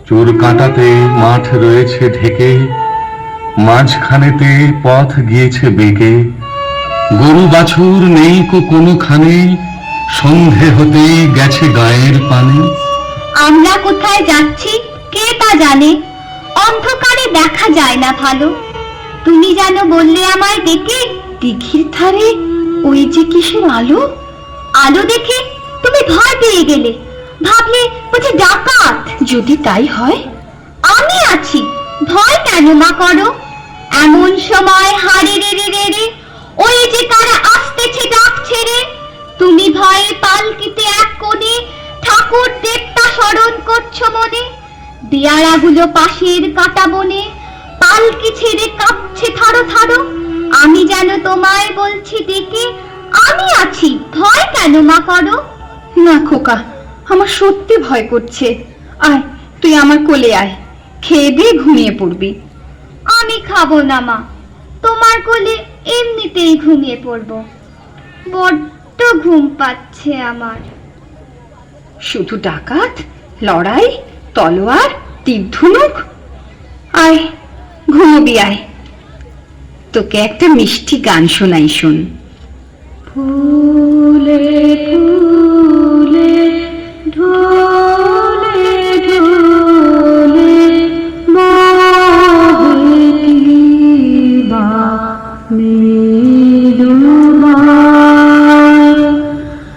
চোর কাঁটাতে মাঠ রয়েছে ঢেকে, মাঝখানেতে পথ গিয়েছে বেঁকে। গরু বাছুর নেই কোনোখানে, সন্ধে হতে গেছে গায়ের পানে। আমরা কোথায় যাচ্ছি কে তা জানে, অন্ধকারে দেখা যায় না ভালো। তুমি যেন বললে আমায় ডেকে, দিঘির ধারে ওই যে কিসের আলো। আলো দেখে তুমি ভয় পেয়ে গেলে, ভাবলে বুঝি ডাকাত। যদি তাই হয়, আমি আছি, ভয় কেন মা করো। এমন সময় হাড়ে রে রে রে রে, ওই যে কারা আসতেছে ডাক ছেড়ে। তুমি ভয়ে পালকিতে এক কোণে ঠাকুর দেবতা স্মরণ করছো মনে। দেয়ারাগুলো পাশের কাটা বনে, পালকি ছেড়ে কাঁপছে থারো থারো। আমি যেন তোমায় বলছি ডেকে, আমি আছি, ভয় কেন মা করো। না খোকা, আমার সত্যি ভয় করছে। আয়, তুই আমার কোলে আয়, খেয়ে দিয়ে ঘুমিয়ে পড়বি। আমি খাবো না মা, তোমার কোলে এমনিতেই ঘুমিয়ে পড়বো। বড্ড ঘুম পাচ্ছে আমার। শুধু ডাকাত, লড়াই, তলোয়ার, তীর ধনুক। আয়, ঘুমবি আয়। তোকে একটা মিষ্টি গান শোনাই, শোন। ফুলে ফুলে ঢোলে ঢোলে মহিবা মৃদুবাই।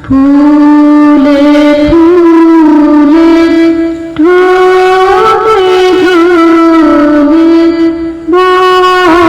ফুলে ফুলে ঢোলে ঢোলে মহিবা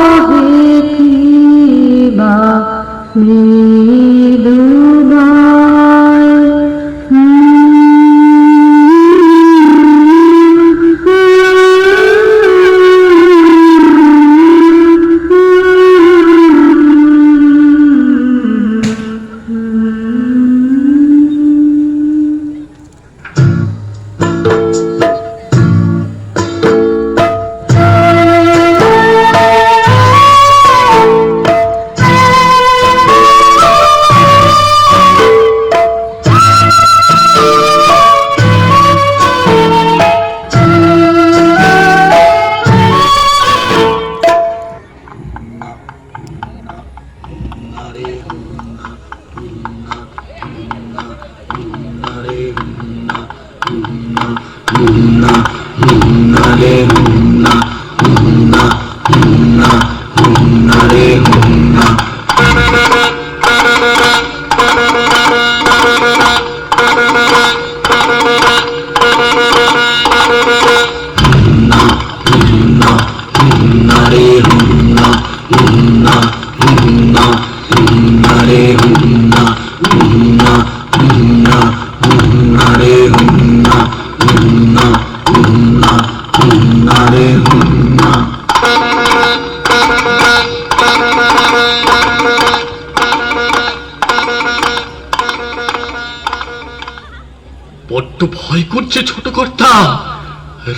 বড্ড ভয় করছে ছোট কর্তা,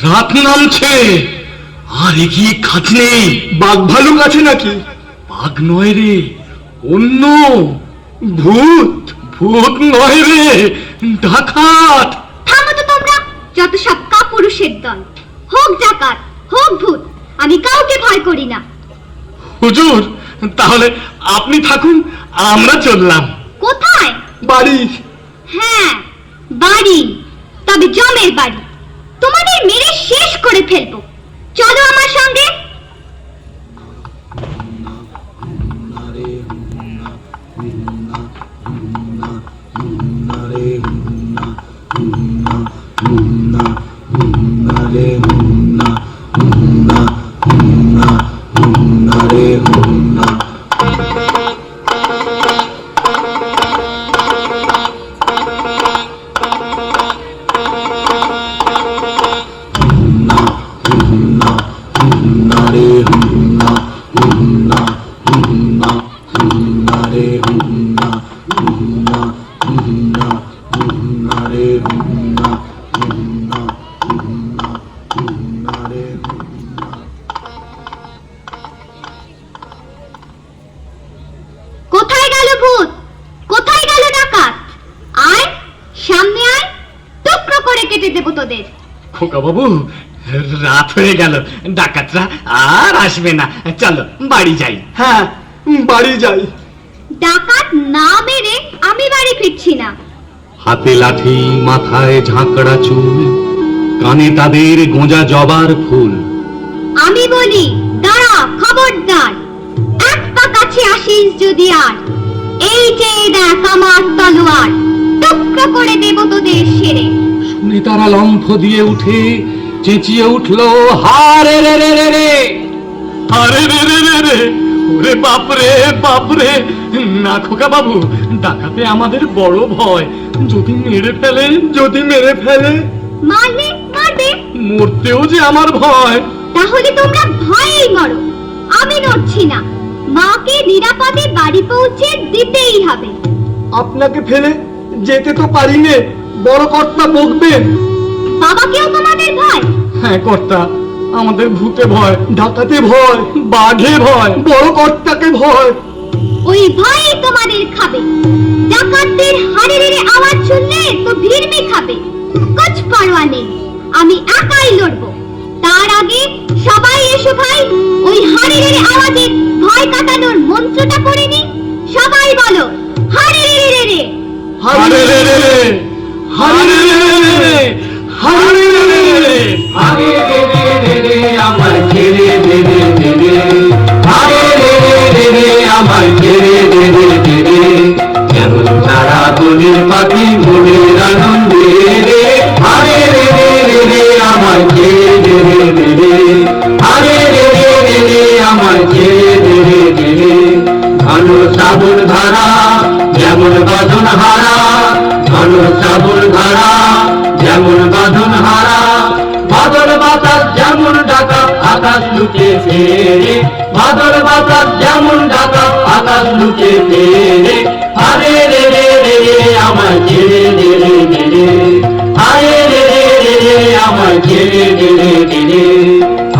রাত নামছে, আর এগিয়ে কাজ নেই। বাঘ ভালুক আছে নাকি? বাঘ নয় রে, অন্য ভূত। ভূত নয় রে, ডাকাত। থামো তো তোমরা, যত সব কাপুরুষের দল। হোক ডাকাত, হোক ভূত, আমি কাউকে ভয় করি না। হুজুর, তাহলে আপনি থাকুন, আমরা চললাম। কোথায়? বাড়ি। হ্যাঁ, বাড়ি, তবে জমের বাড়ি। তোমাদের মেরে শেষ করে ফেলবো। চলো আমার সঙ্গে। কোথায় গেল ভূত? কোথায় গেল ডাকাত? আয়, সামনে আয়, টুকরো করে কেটে দেবো তোদের। খোকা বাবু, রাত হয়ে গেল, ডাকাতরা আর আসবে না, চলো বাড়ি যাই। হ্যাঁ, বাড়ি যাই। ডাকাত না মেরে আমি বাড়ি ফিরছি না। হাতে লাঠি, মাথায় ঝাঁকড়া চুল, কানে তাদের গোঁজা জবার ফুল। আমি বলি দাঁড়া, খবরদার, এক পা কাছে আসিস যদি আর, এই যে দেখ আমার তলোয়ার, টুকরো করে দেব তোদের সেরে। শুনে তারা লম্ফ দিয়ে উঠে চেঁচিয়ে উঠলো, হারে রে রে রে রে, হারে রে রে রে রে, ওরে বাপরে বাপরে। না খোকা বাবু, ডাকাতে আমাদের বড় ভয়, যদি মেরে ফেলে, যদি মেরে ফেলে। মারলে মারবে, মরতেও যে আমার ভয়। তাহলে তোমরা ভয়েই মরো, আমি নড়ছি না। মাকে নিরাপদে বাড়ি পৌঁছে দিতেই হবে। আপনাকে ফেলে যেতে তো পারি নে, বড় কর্তা বকবেন। বাবাকেও তোমাদের ভয়? হ্যাঁ কর্তা, আমাদের ভূতে ভয়, ডাকাতে ভয়, বাঘে ভয়, বড় কর্তাকে ভয়। ওই ভয়ই তোমাদের খাবে। ডাকাতদের হাড়ে রেড়ে আওয়াজ শুনলে তো ভিড়মি খাবে। কুছ পরোয়া নেই, আমি একাই লড়বো। তার আগে সবাই এসো ভাই, ওই হাড়ে রেড়ে আওয়াজের ভয় কাটানোর মন্ত্রটা করে নি। সবাই বলো, হাড়ে রেড়ে রেড়ে, হারে রে রে রে, হারে রে রে রে, হারে রে রে রে, হারে রে রে রে রে, আমার ছেড়ে দে রে দে রে, হারে রে রে রে রে, আমার ছেড়ে দে রে দে রে। যেমন সারা বনের পাখি মনের আনন্দে রে, হারে রে রে রে রে, আমার ছেড়ে দে রে দে রে, হারে রে রে রে রে, আমার ছেড়ে দে রে দে রে। ঘন শ্রাবণ ধারা যেমন বাঁধন হারা, ঘন শ্রাবণ ধারা যেমন বাঁধন হারা, বাদল বাতাস যেমন ডাকা আকাশ লুকে ফেরে, বাদল বাতাস যেমন ডাকা আকাশ লুকে ফেরে। আরে রে রে রে রে, আমার ছেড়ে দে রে দে রে, আরে রে রে রে রে, আমার ছেড়ে দে রে দে রে,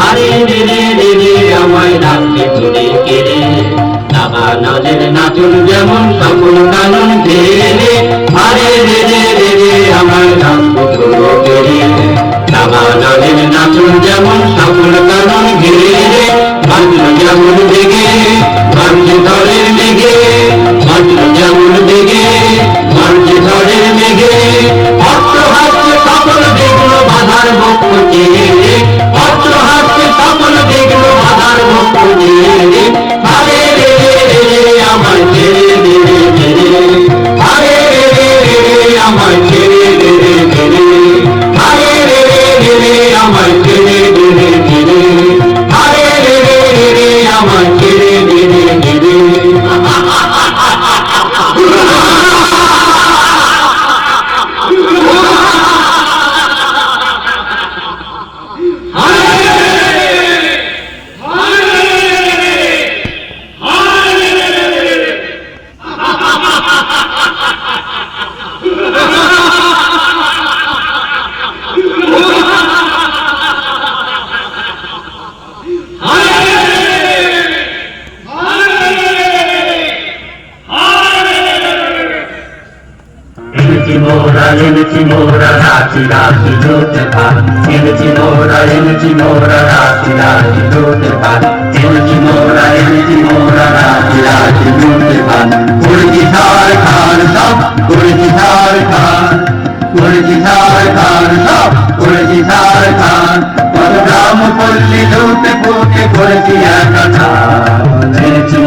আরে রে রে রে রে, আমায় ডাকতে তোরে কেড়ে। নাগানলের নাচন যেমন সকল কানন ঘেরে, আরে রে রে রে রে, আমায় ডাকতে তোরে কেড়ে। নাগানলের নাচন যেমন সকল কানন ঘেরে, বাজল যেমন বেগে বাজছে ঝড়ের মেঘে, বাজল যেমন বেগে বাজছে ঝড়ের মেঘে। অস্ত্র হাসছে সকল বিঘ্ন বাধার বক্ষ চেয়ে, অস্ত্র হাসছে সকল বিঘ্ন বাধার বক্ষ চেয়ে। আরে রে রে রে রে, আমার ছেড়ে দে রে দে রে, আরে রে রে রে রে, আমার ছেড়ে দে রে দে রে, আরে রে রে রে রে, আমার ছেড়ে দে রে দে রে, আরে রে রে রে রে, আমার ছেড়ে দে রে দে রে। এনেছি মোরা রাখি রাখি জোতে ভাত, এনেছি মোরা রাখি রাখি জোতে ভাত, এনেছি মোরা রাখি রাখি জোতে ভাত। করেছি ধার খান সব, করেছি ধার খান, করেছি ধার খান সব, করেছি ধার খান। কত গ্রাম পল্লী জোতে ফুটে করেছি একাধার। এনেছি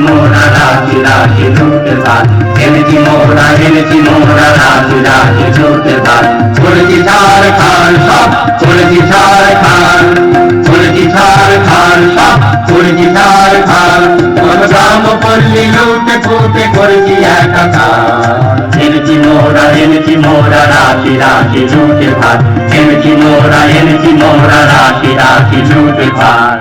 মোরা রাখি রাখি জোতে ভাত, এনেছি মোরা রাখি রাখি জোতে ভাত। করেছি ধার খান সব, করেছি ধার খান, করেছি ধার খান সব, করেছি ধার খান। কত গ্রাম পল্লী লুটে ফুটে করেছি একাধার। এনেছি মোরা রাখি রাখি জোতে ভাত, এনেছি মোরা রাখি রাখি জোতে ভাত।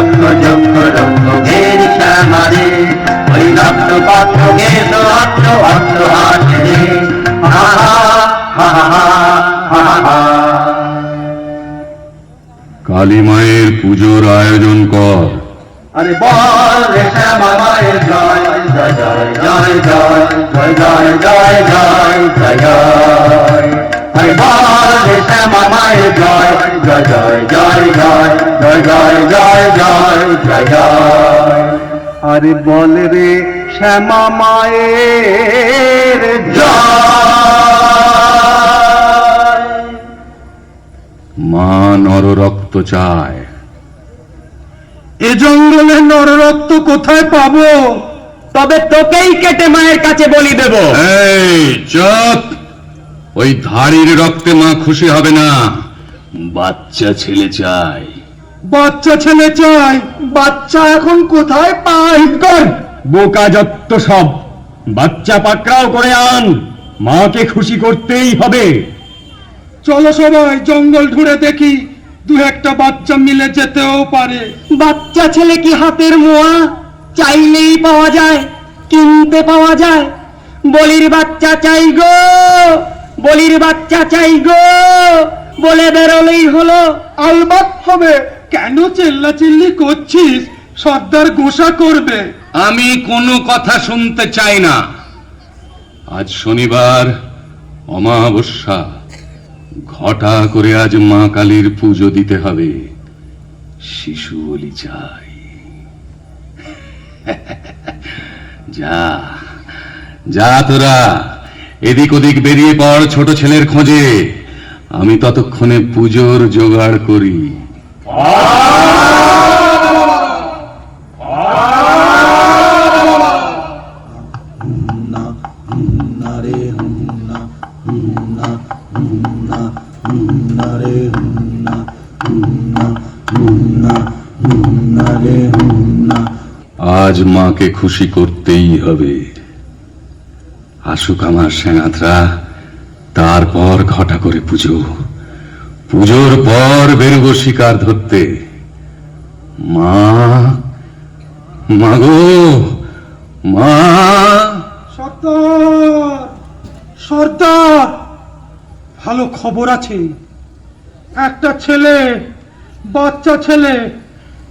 লক্ষ যক্ষ লক্ষ ঘের শ্যামারে ওই রক্ত পাত্র গেল অর্থ অর্থ হাসে রে হা হা হা হা হা হা। কালী মায়ের পুজোর আয়োজন কর। আরে বল রে শ্যামা মায়ের জয় জয় জয় জয় জয় জয় জয় জয় জয় জয়। আরে বল রে শ্যামা মায়ের জয় জয় জয় জয় জয় জয় জয় জয় জয় জয়। আরে বল রে শ্যামা মায়ের জয়। মা নর রক্ত চায়। এ জঙ্গলে নররক্ত কোথায় পাবো? তবে তোকেই কেটে মায়ের কাছে বলি দেব। এই চুপ! ওই ধাড়ির রক্তে মা খুশি হবে না, বাচ্চা ছেলে চাই। বাচ্চা ছেলে চাই? বাচ্চা এখন কোথায় পাই? বোকা যত্ত সব, বাচ্চা পাকড়াও করে আন, মাকে খুশি করতেই হবে। চলো সবাই জঙ্গল ঘুরে দেখি, দু একটা বাচ্চা মিলে যেতেও পারে। বাচ্চা ছেলে কি হাতের মোয়া? চাইলেই পাওয়া যায়, কিনতে পাওয়া যায়। বলির বাচ্চা চাই গো, বলির বাচ্চা চাই গো বলে বেরোলেই হলো। আলবাত হবে। কেন চিল্লাচিল্লি করছিস? সর্দার গোসা করবে। আমি কোনো কথা শুনতে চাই না। আজ শনিবার, অমাবস্যা, ঘটা করে আজ মা কালীর পুজো দিতে হবে। শিশু বলি চাই। যা যা তোরা এদিক ওদিক বেরিয়ে পড় ছোট ছেলের খোঁজে। আমি ততক্ষণে পুজোর জোগাড় করি। আজ মাকে খুশি করতেই হবে। আসুক আমার সেনাথরা, তারপর ঘটা করে পুজো। পুজোর পর বেরোবো শিকার ধরতে। মা, মাগো, মা। সর্দার, সর্দার, ভালো খবর আছে। একটা ছেলে, বাচ্চা ছেলে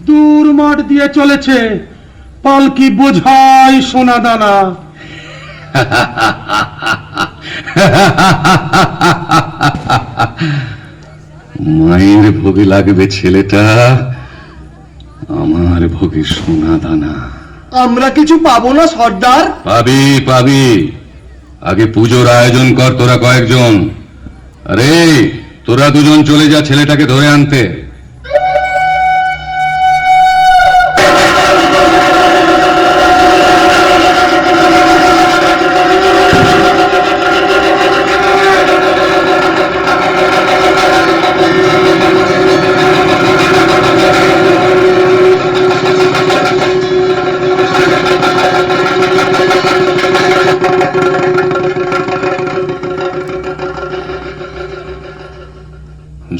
দূর মাঠ দিয়ে চলেছে, পালকি বোঝাই সোনা দানা। মায়ের ভোগে লাগবে ছেলেটা, আমার ভোগে সোনা দানা। আমরা কিছু পাবো না সর্দার? পাবি পাবি। আগে পুজোর আয়োজন কর তোরা কয়েকজন। আরে তোরা দুজন চলে যা ছেলেটাকে ধরে আনতে।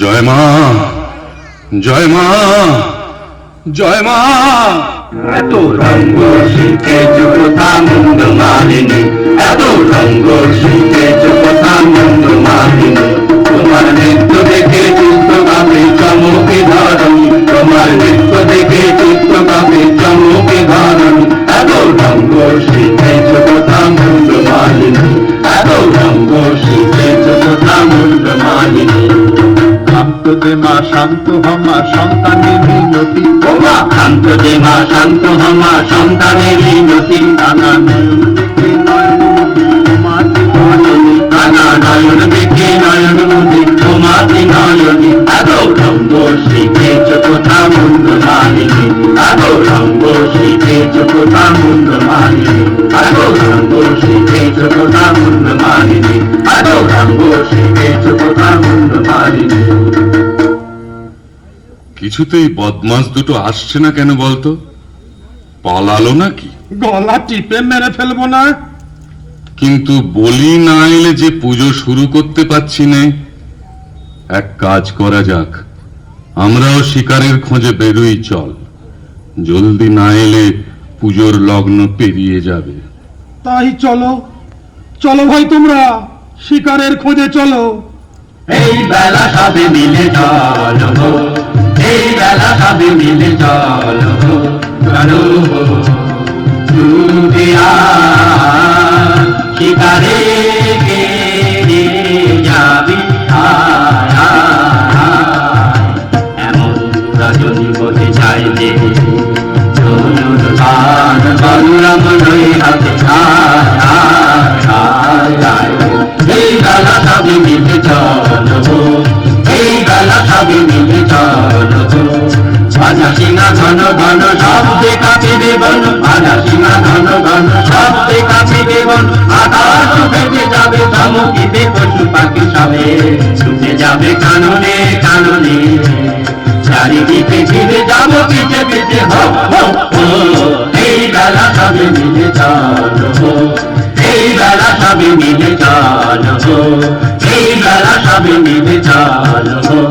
জয় মা, জয় মা, জয় মা। এত রঙ্গ শিখে কথা মন্দ মালিনী, এত রঙ্গ শিখে কথা মন্দ মালিনী। তোমার নৃত্য দেখে চিত্ত কাপে চমকে ধরণী, তোমার নৃত্য দেখে চিত্ত কাপে চমকে ধরণী। এত রঙ্গ শিখে কথা মন্দ মালিনী, এত রঙ্গ শিখে কথা মন্দ মালিনী। শান্ত দে মা শান্ত হমা সন্তানের মিনতি, ও মা শান্ত দে মা শান্ত হমা সন্তানের মিনতি। কানা নয়ন দেখে নয়ন নদী তোমাতি নয়নী। আদো রঙ্গ শিখেছ কথা মন্দ মালিনী, আদো রঙ্গ শিখেছ কথা মন্দ মালিনী, আদো রঙ্গ শিখেছ কথা মন্দ মালিনী, আদো রঙ্গ শিখেছ কথা মন্দ মালিনী। কিছুতেই বদমাস দুটো আসছে না কেন বলতো? পালালো নাকি? গলা টিপে মেরে ফেলবো না? কিন্তু বলি না এলে যে পুজো শুরু করতে পারছি না। এক কাজ করা যাক, আমরাও শিকারের খোঁজে বেরোই চল। জলদি না এলে পুজোর লগ্ন পেরিয়ে যাবে। তাই চলো চলো ভাই, তোমরা শিকারের খোঁজে চলো। এই বেলা সবে মিলে চলো গো, এই বেলা সবে মিলে চলো গো, চলো ছুটে আয়, শিকারে কে যাবি আয়, আয়, আয়। এমন রজনী বসে চাইলে চলুন গান বলরাম নই হাতে আয়, আয়, আয়, আয়। এই বেলা সবে মিলে চলো গো, এই বেলা সবে মিলে চলো গো, বাজা সিংহা ঘন ঘন শব্দে কাঁপিবে বন, বাজা সিংহা ঘন ঘন শব্দে কাঁপিবে বন, আকাশ ফেটে যাবে চমকিবে পশু পাখি সবে, ছুটে যাবে কাননে কাননে, চারিদিকে ঘিরে যাবো পিছে পিছে হো হো হো। এই বেলা সবে মিলে চলো গো, এই বেলা সবে মিলে চলো গো, এই বেলা সবে মিলে চলো গো।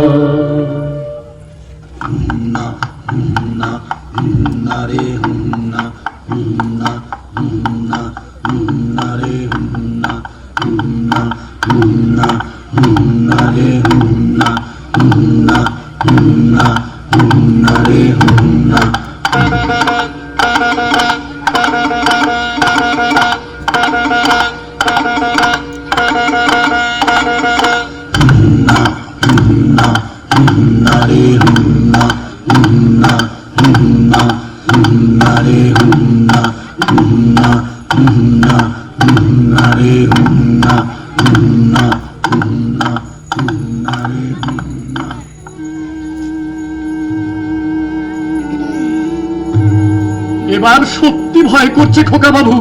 এবার সত্যি ভয় করছে খোকা বাবু।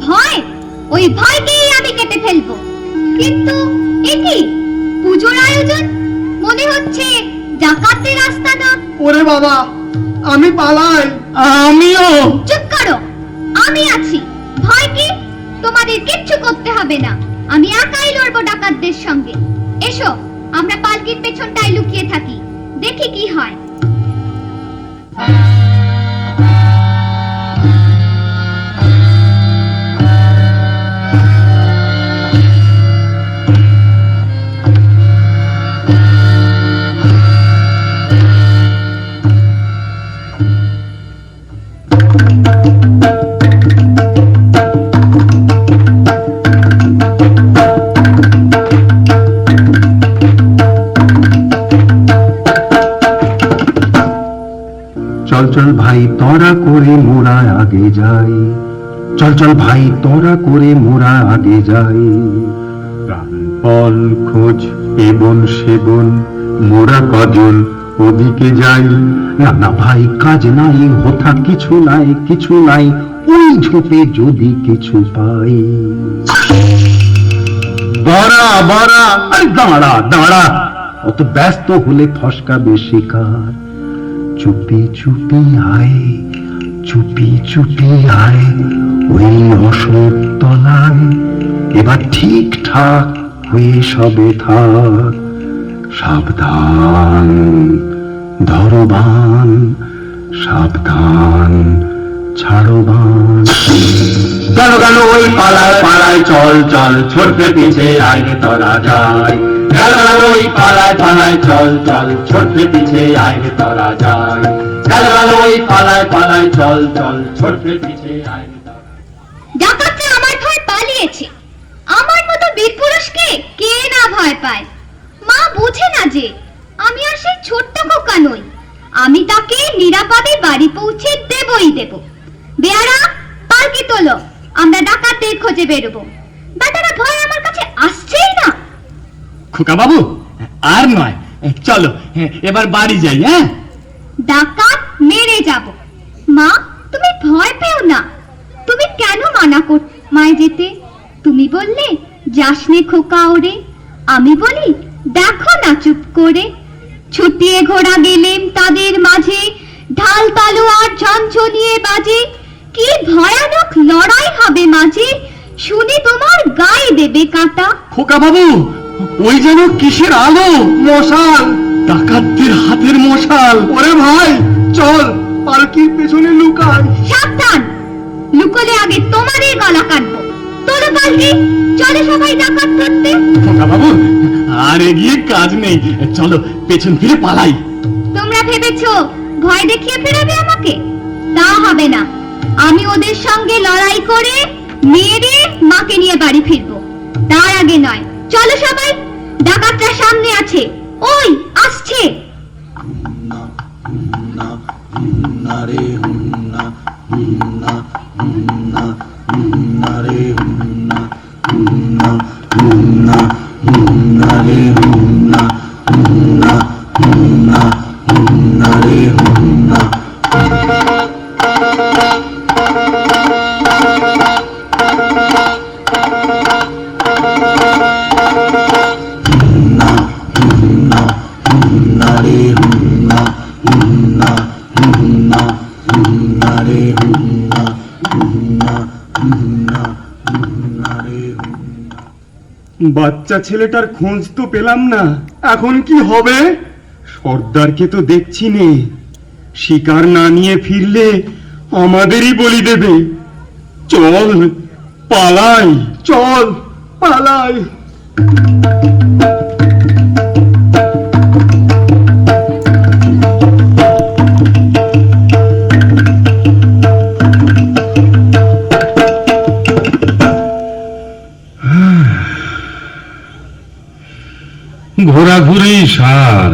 ভয়? ওই ভয়কেই আমি কেটে ফেলবো। কিন্তু এ কি পুজোর আয়োজন? মনে হচ্ছে ডাকাতের রাস্তা না। ওরে বাবা, আমি পালাই। আমিও। চুপ করো, আমি আছি। ভয় কি? তোমাদের কিচ্ছু করতে হবে না, আমি একাই লড়বো ডাকাতদের সঙ্গে। এসো, আমরা পালকির পেছনটায় লুকিয়ে থাকি, দেখি কি হয়। চল চল ভাই তোরা করে মোরা আগে যাই, চল চল ভাই তোরা করে মোরা আগে যাই, প্রাণপণ খোঁজ এবন সেবন মোরা কজন ওদিকে যাই। না না ভাই কাজ নাই, হোথা কিছু নাই, কিছু নাই, ওই ঝোপে যদি কিছু পাই। দাঁড়া দাঁড়া, আরে দাঁড়া দাঁড়া, অত ব্যস্ত হলে ফসকাবে শিকার। চুপি চুপি আয়, চুপি চুপি আয়, ওই অশোক তলায় এবার ঠিকঠাক হয়ে সবে থাক। সাবধান ধরবান, সাবধান ছাড়বান। গেল গেল ওই পালায় পালায় চল চল, ছোটে পিছে আগে তোরা যাই। গেল গেল ওই পালায় পালায় চল চল, ছোটে পিছে আগে তোরা যাই। গেল গেল ওই পালায় পালায় চল চল, ছোটে পিছে আগে তোরা। ডাকাতরা আমার ভয় পালিয়েছে। আমার মতো বীর পুরুষকে কে না ভয় পায়? মা বুঝে না যে আমি আর সেই ছোট্ট খোকা নই। আমি তাকে নিরাপদে বাড়ি পৌঁছে দেবই দেব। বেয়ারা, পালকি তোলো, আমরা ডাকাতদের খোঁজে বেরোবো। দাদারা ভয় আমার কাছে আসছেই না। খোকা বাবু, আর নয়, চলো এবার বাড়ি যাই। হ্যাঁ, ডাকাত মেরে যাব। মা, তুমি ভয় পেও না। তুমি কেন মানা মায় যেতে? তুমি বললে যাসনে খোকা ওরে। আমি বলি দেখো না চুপ করে। ছুটিয়ে ঘোড়া গেলেম তাদের মাঝে, ঢাল তালোয়ার ঝনঝনিয়ে বাজে। কি ভয়ানক লড়াই হবে মাঝে, শুনে তোমার গায়ে দেবে কাঁটা। খোকা বাবু, ওই যেন কিসের আলো? মশাল, ডাকাতদের হাতের মশাল। ওরে ভাই চল পালকির পেছনে লুকাই। সাবধান, লুকোলে আগে তোমারই গলা কাটবো। তোলো পালকি, চলো সবাই ডাকাত ধরতে। খোকা বাবু, আর এগিয়ে কাজ নেই, চলো পেছন ফিরে পালাই। তোমরা ভেবেছো ভয় দেখিয়ে ফেরাবে আমাকে? তা হবে না। আমি ওদের সঙ্গে লড়াই করে মেরে মাকে নিয়ে বাড়ি ফিরবো, তার আগে নয়। চলো সবাই, ডাকাতরা সামনে আছে, ওই আসছে। বাচ্চা ছেলেটার খোঁজ তো পেলাম না, এখন কি হবে? সর্দারকে তো দেখছি নে, শিকার না নিয়ে ফিরলে আমাদেরই বলি দেবে। চল পালাই, চল পালাই। ঘোরাঘুরি সার,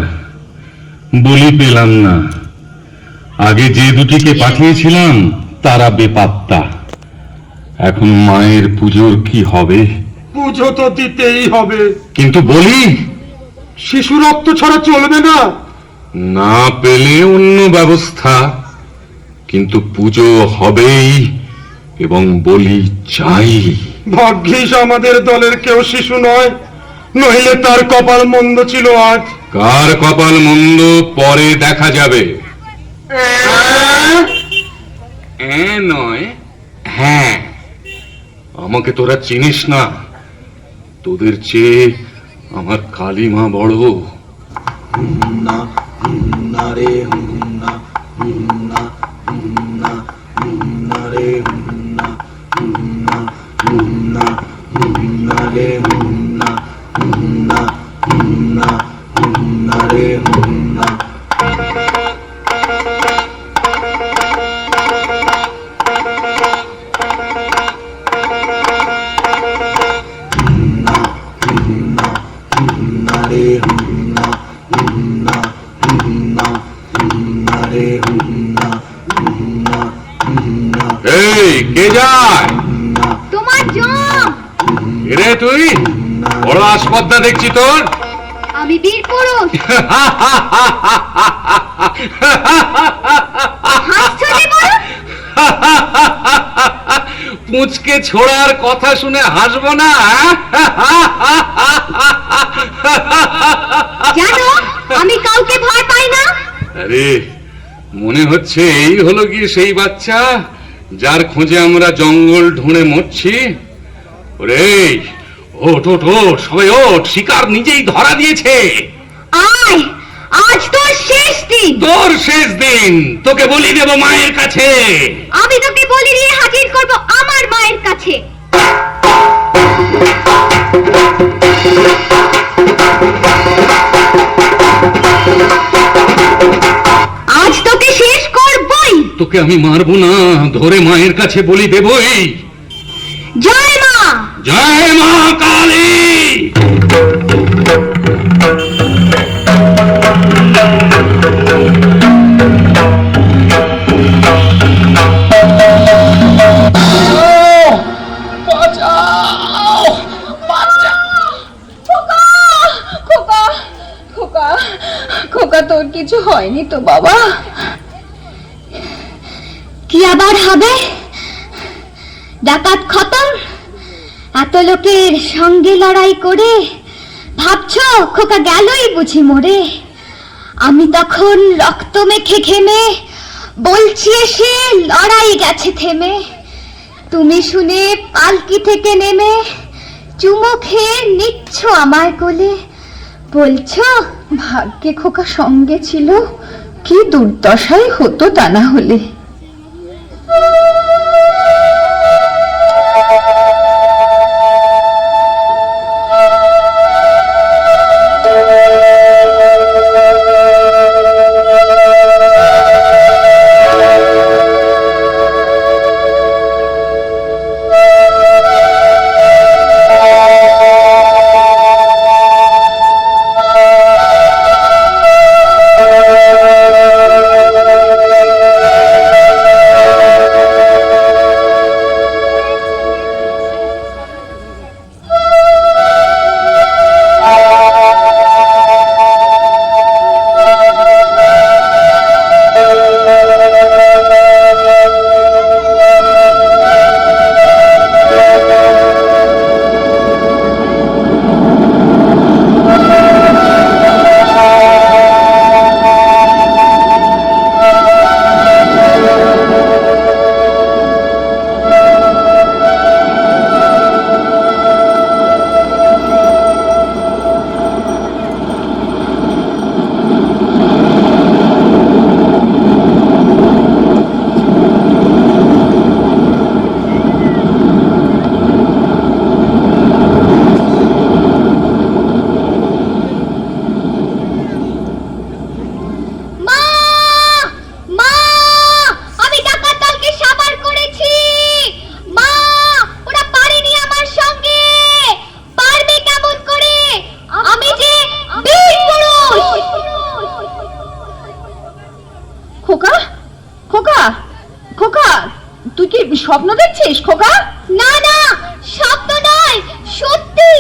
বলি পেলাম না। আগে যে দুটিকে পাঠিয়েছিলাম তারা বেপাত্তা। এখন মায়ের পুজোর কি হবে? পুজো তো দিতেই হবে, কিন্তু বলি, শিশু রক্ত ছাড়া চলবে না। না পেলে অন্য ব্যবস্থা, কিন্তু পুজো হবেই এবং বলি চাই। ভাগ্যিস আমাদের দলের কেউ শিশু নয়, নইলে তার কপাল মন্দ ছিল আজ। কার কপাল মন্দ পরে দেখা যাবে। নয়, হ্যাঁ। আমাকে তোরা চিনিস না, তোদের চেয়ে আমার কালিমা বড়। এই কে যায়? তোমার জম। রে তুই বড় আসপদ্দা দেখছি তোর। আমি বীর পুরুষ। হাসছো যে বড়? পুঁচকে ছোড়ার কথা শুনে হাসবো না? জানো আমি কাউকে ভয় পাই না। আরে মনে হচ্ছে এই হলো কি সেই বাচ্চা যার খোঁজে আমরা জঙ্গল ঢুঁড়ে মরছি। ওরে ওঠ ওঠ ওঠ, সবাই ওঠ, শিকার নিজেই ধরা দিয়েছে। আয়, আজ তোর শেষ দিন। তোর শেষ দিন, তোকে বলি দেব মায়ের কাছে। আমি তোকে বলি দিয়ে হাজির করব আমার মায়ের কাছে। আজ তোকে শেষ করবই। তোকে আমি মারবো না, ধরে মায়ের কাছে বলি দেবই। জয় মা। জয় মা কালী। খোকা তোর কিছু হয়নি তো বাবা? কি আবার হবে? ডাকাত খতম। এত লোকের সঙ্গে লড়াই করে ভাবছো খোকা গেলই বুঝি মরে? আমি তখন রক্ত মেখে ঘেমে বলছি এসে লড়াই গেছে থেমে। তুমি শুনে পালকি থেকে নেমে চুমো খেয়ে নিচ্ছ আমার কোলে, বলছো ভাগ্যে খোকা সঙ্গে ছিল, কি দুর্দশাই হতো তা না হলে। খোকা, খোকা, খোকা, তুই কি স্বপ্ন দেখছিস খোকা? না না, স্বপ্ন নয়, সত্যি।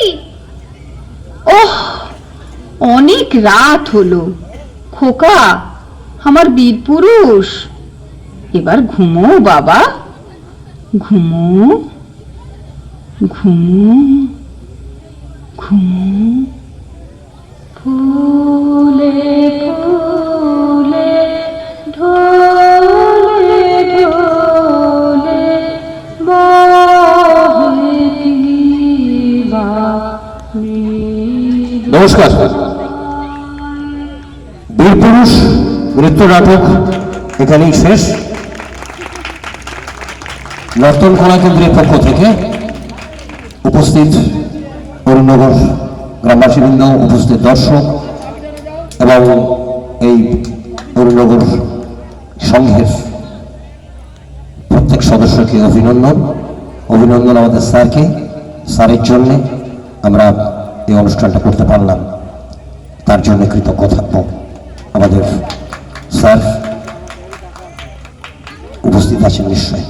ওহ, অনেক রাত হলো খোকা, আমার বীর পুরুষ, এবার ঘুমো বাবা, ঘুমো ঘুমো ঘুমো। ফুলে ফুলে ঢোলে ঢোলে বহে দিবা। নমস্কার। বীরপুরুষ নৃত্য নাটক এখানেই শেষ। নর্তন কলা কেন্দ্রের পক্ষ থেকে উপস্থিত অরুণনগর গ্রামবাসীবৃন্দ, উপস্থিত দর্শক এবং এই অরুণনগর সংঘের প্রত্যেক সদস্যকে অভিনন্দন। অভিনন্দন আমাদের স্যারকে, স্যারের জন্যে আমরা এই অনুষ্ঠানটা করতে পারলাম, তার জন্য কৃতজ্ঞ থাকব। আমাদের স্যার উপস্থিত আছেন নিশ্চয়।